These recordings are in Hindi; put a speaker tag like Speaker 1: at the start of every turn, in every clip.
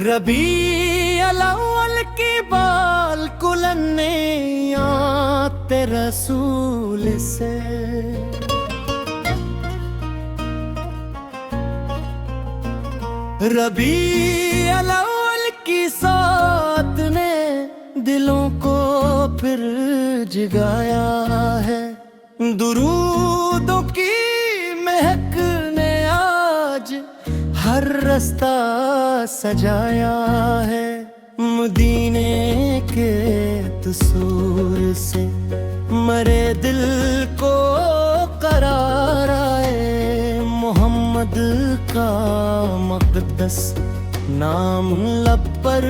Speaker 1: रबी अल-अव्वल की बाल कुलने आते रसूल से, रबी अल-अव्वल की साथ ने दिलों को फिर जगाया है। दुरूदों की महक ने आज हर रास्ता सजाया है। मदीने के तसूर से मरे दिल को करार आए। मोहम्मद का मक़दस नाम लब पर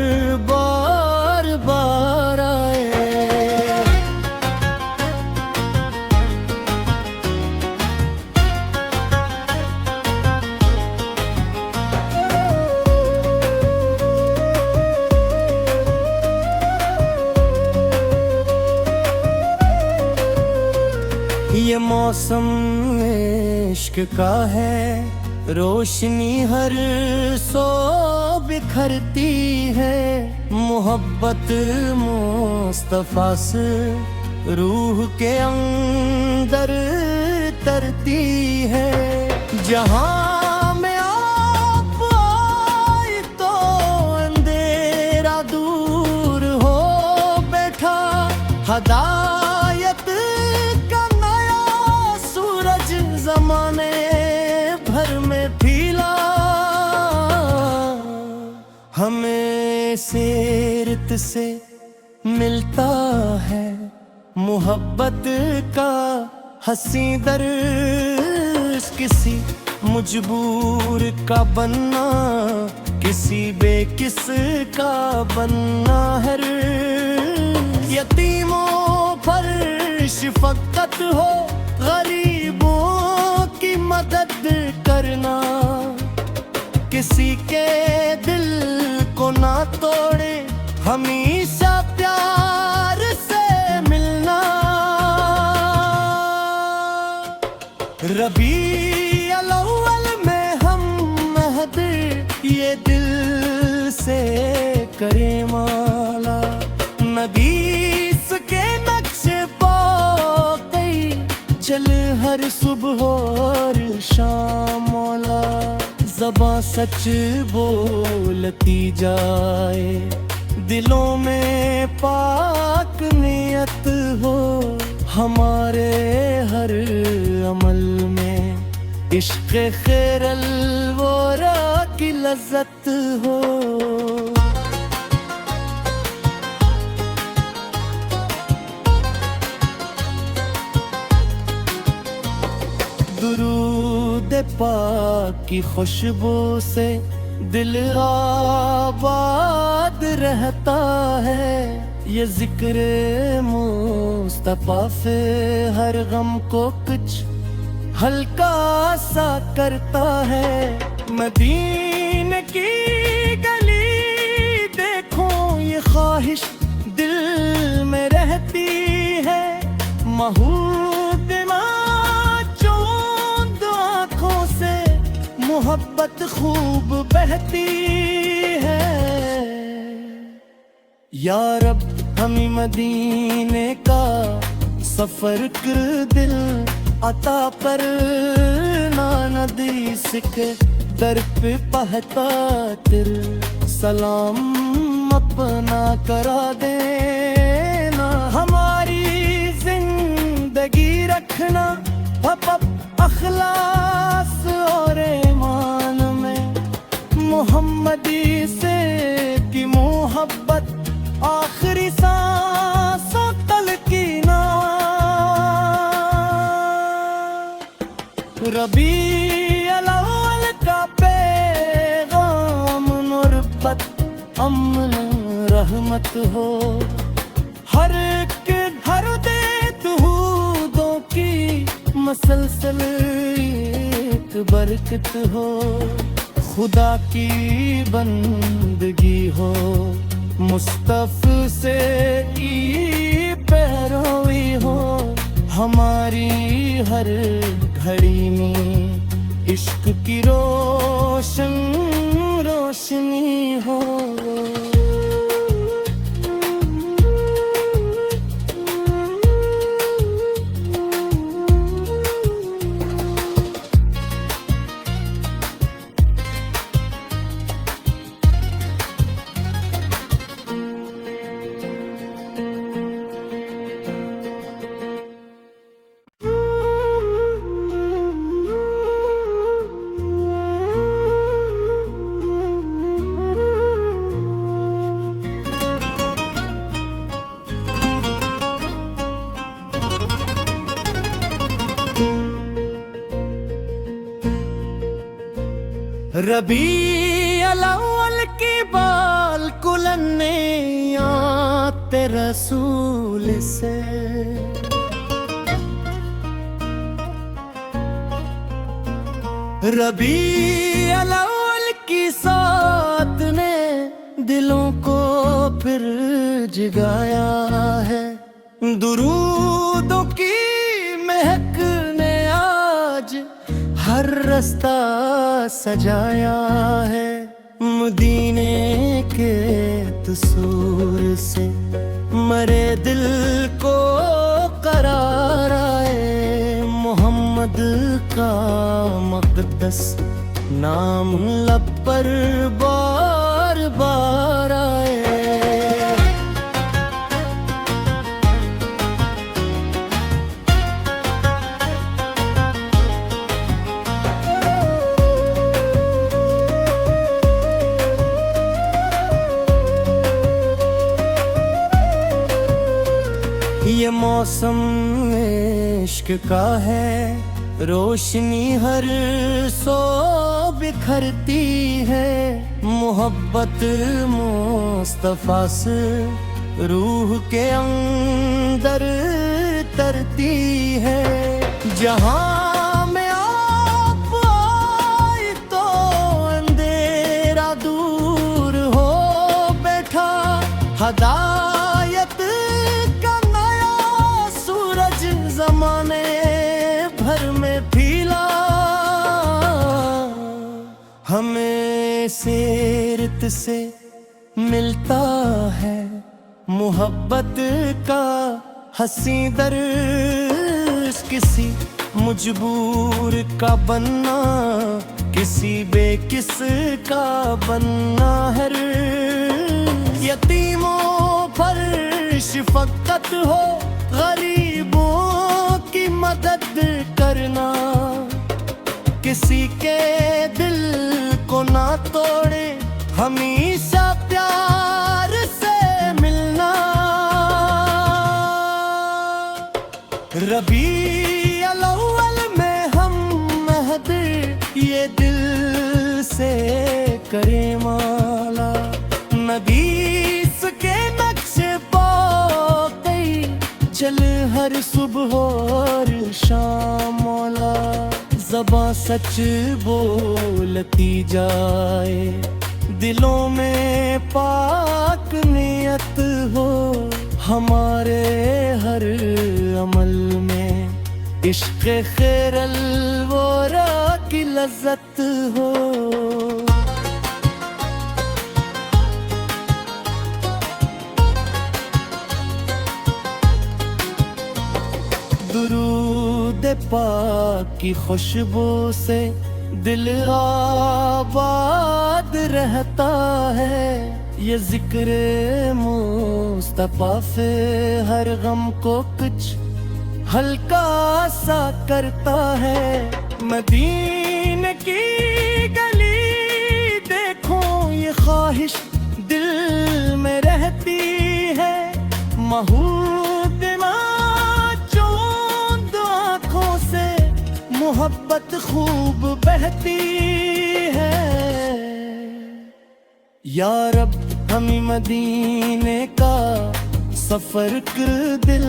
Speaker 1: बार बार आए। ये मौसम इश्क का है, रोशनी हर सो बिखरती है। मोहब्बत मुस्तफा से रूह के अंदर तरती है। जहां में आप आए तो अंधेरा दूर हो बैठा। हदायत ज़माने भर में फैला, हमें सीरत से मिलता है मोहब्बत का हंसी दर्स। किसी मजबूर का बनना, किसी बेकिस का बनना। हर यतीमों पर शफ़क़त हो, गरीबों की मदद करना। किसी के दिल को ना तोड़े, हमेशा प्यार से मिलना। रबी अल-अव्वल में हम महद ये दिल से करें माला। नबीस के नक्शे चल हर सुबह और शाम मौला। ज़बां सच बोलती जाए, दिलों में पाक नियत हो। हमारे हर अमल में इश्क़ खैरल वरा की लज़्ज़त हो। दुरूद पाक की खुशबू से दिल आबाद रहता है। ये जिक्र मुस्तफा से हर गम को कुछ हल्का सा करता है। मदीने की गली देखो, ये ख्वाहिश दिल में रहती है। महूद मोहब्बत खूब बहती है। या रब हमें मदीने का सफर कर दिल अता पर ना नदी सिके। दर पे पहता तिर सलाम अपना करा देना। हमारी जिंदगी रखना अखलास और ईमान में। मोहम्मदी से की मोहब्बत आखिरी सांसों तलकीना। रबी अल-अव्वल का पैगाम नुरबत अमन रहमत हो। हर दुरूदों की मसलसल एक बरकत हो। खुदा की बंदगी हो, मुस्तफ़ा से की पैरवी हो। हमारी हर घड़ी में इश्क की रोशनी हो। रबी अल-अव्वल की बाल कुलने आते रसूल से, रबी अल-अव्वल की साथ ने दिलों को फिर जगाया है। दुरूदों की महक ने आज हर रास्ता सजाया है। मदीने के तसूर से मरे दिल को करार आए। मोहम्मद का मक़दस नाम लब पर बार बार आए। ये मौसम इश्क का है, रोशनी हर सो बिखरती है। मोहब्बत मुस्तफा से रूह के अंदर तरती है। जहाँ में आप आए तो अंधेरा दूर हो बैठा। हदायत ज़माने भर में फैला, हमें सीरत से मिलता है मोहब्बत का हंसी दर्स। किसी मजबूर का बनना, किसी बेकिस का बनना है। यतीमों पर शफ़क़त हो, गरीबों की मदद करना। किसी के दिल को ना तोड़े, हमेशा प्यार से मिलना। रबी अल-अव्वल में हम महद ये दिल से करें माला। नबीस के नक्शे चल हर सुबह और शाम मौला। ज़बां सच बोलती जाए, दिलों में पाक नियत हो। हमारे हर अमल में इश्क़ खैरल वरा की लज़्ज़त हो। दुरूद पाक की खुशबू से दिल आबाद रहता है। ये जिक्र मुस्तफा से हर गम को कुछ हल्का सा करता है। मदीने की गली देखो, ये ख्वाहिश दिल में रहती है। महूद मोहब्बत खूब बहती है। या रब हमें मदीने का सफर कर दिल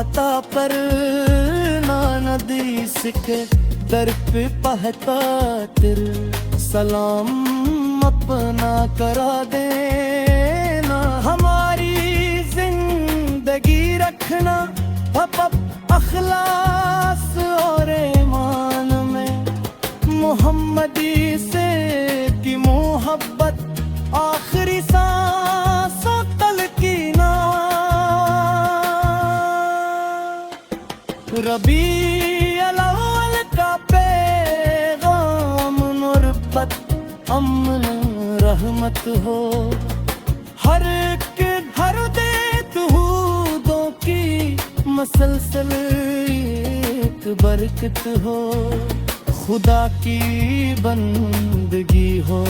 Speaker 1: अता पर ना नदी सिके। दर पे पहता तिर सलाम अपना करा देना। हमारी जिंदगी रखना अखलास और ईमान में। मोहम्मदी से की मोहब्बत आखिरी सांसों तलकीना। रबी अल-अव्वल का पैगाम नुरबत अमन रहमत हो। हर दे दुरूदों की मसलसल एक बरकत हो। खुदा की बंदगी हो,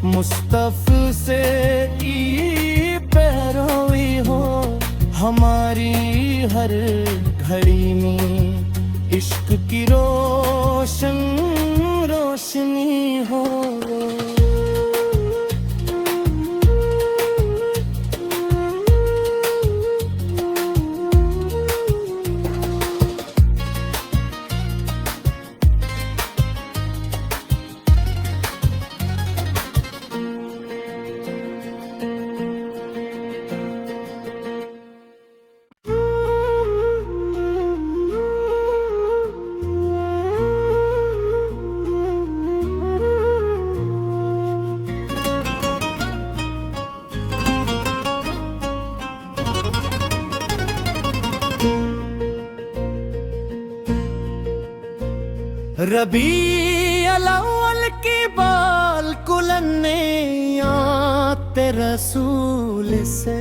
Speaker 1: मुस्तफ़ा से की पैरवी हो। हमारी हर घड़ी में इश्क की रोशनी हो। रबी अल-अव्वल की बाल कुलने आते रसूल से,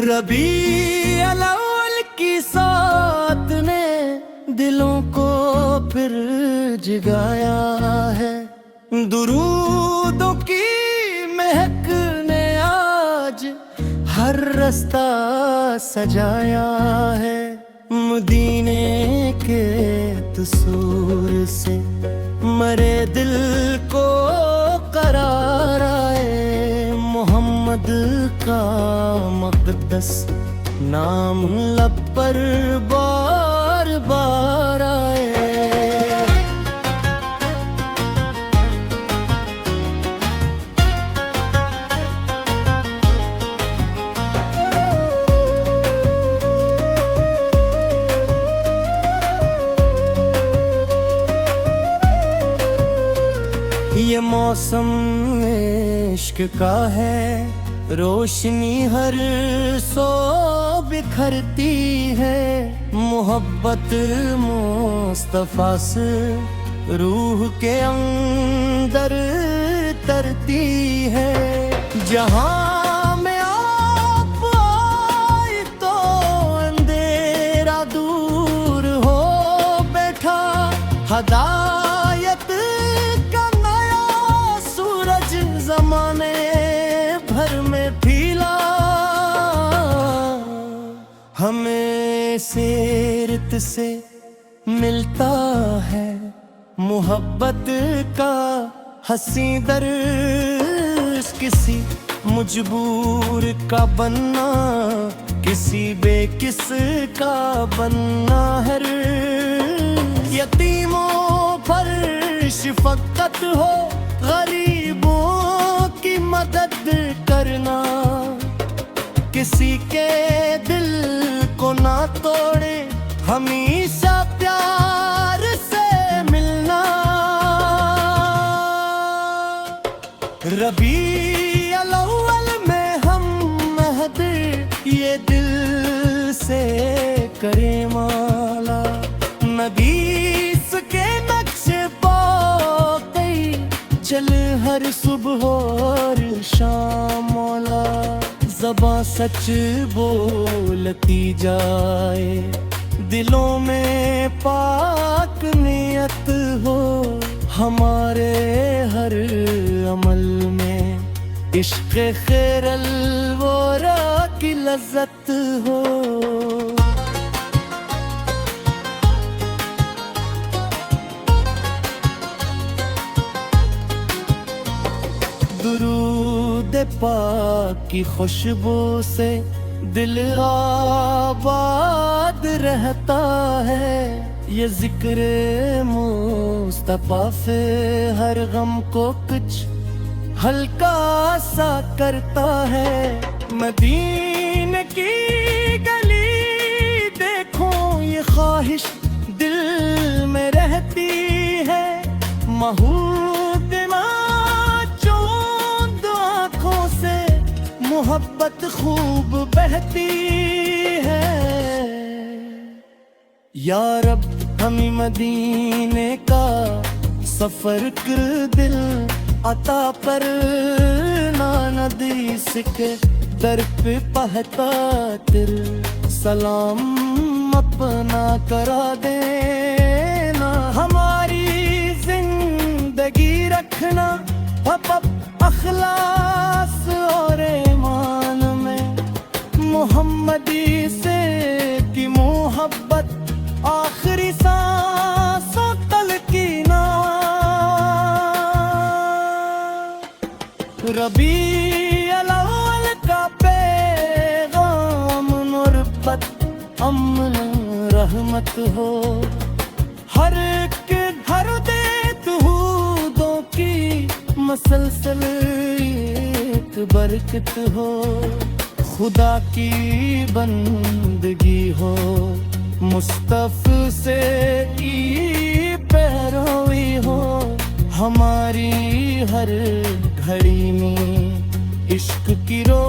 Speaker 1: रबी अल-अव्वल की साथ ने दिलों को फिर जगाया है। दुरूदों की महक ने आज हर रास्ता सजाया है। मदीने के तसूर से मरे दिल को करार आए। मोहम्मद का मक़दस नाम लब पर बार बार आए। ये मौसम इश्क का है, रोशनी हर सो बिखरती है। मोहब्बत मुस्तफा से रूह के अंदर तरती है। जहाँ में आप आए तो अंधेरा दूर हो बैठा। हदायत ज़माने भर में फैला, हमें सीरत से मिलता है मोहब्बत का हंसी दर्स। किसी मजबूर का बनना, किसी बेकिस का बनना है। यतीमों पर शफक़त हो, गरीबों की मदद करना। किसी के दिल को ना तोड़े, हमेशा प्यार से मिलना। रबी अल-अव्वल में हम महद ये दिल से करें माला। नबीस के नक्शे चल हर सुबह और शाम मौला। ज़बां सच बोलती जाए, दिलों में पाक नियत हो। हमारे हर अमल में इश्क़ खैरल वरा की लज़्ज़त हो। दुरूद पाक की खुशबू से दिल आबाद रहता है। ये जिक्र मुस्तफा से हर गम को कुछ हल्का सा करता है। मदीने की गली देखो, ये ख्वाहिश दिल में रहती है। मोहब्बत खूब बहती है। या रब हमें मदीने का सफर कर दिल अता पर ना। नदी सिके दर पे पहता तिर सलाम अपना करा देना। हमारी जिंदगी रखना अखलास और ईमान में। मोहम्मदी से की मोहब्बत आखिरी सांसों तलकीना। रबी अल-अव्वल का पैगाम नुरबत अमन रहमत हो। हर दे तूदों की मसलसल एक बरकत हो। खुदा की बंदगी हो, मुस्तफ़ा से की पैरवी हो। हमारी हर घड़ी में इश्क की रो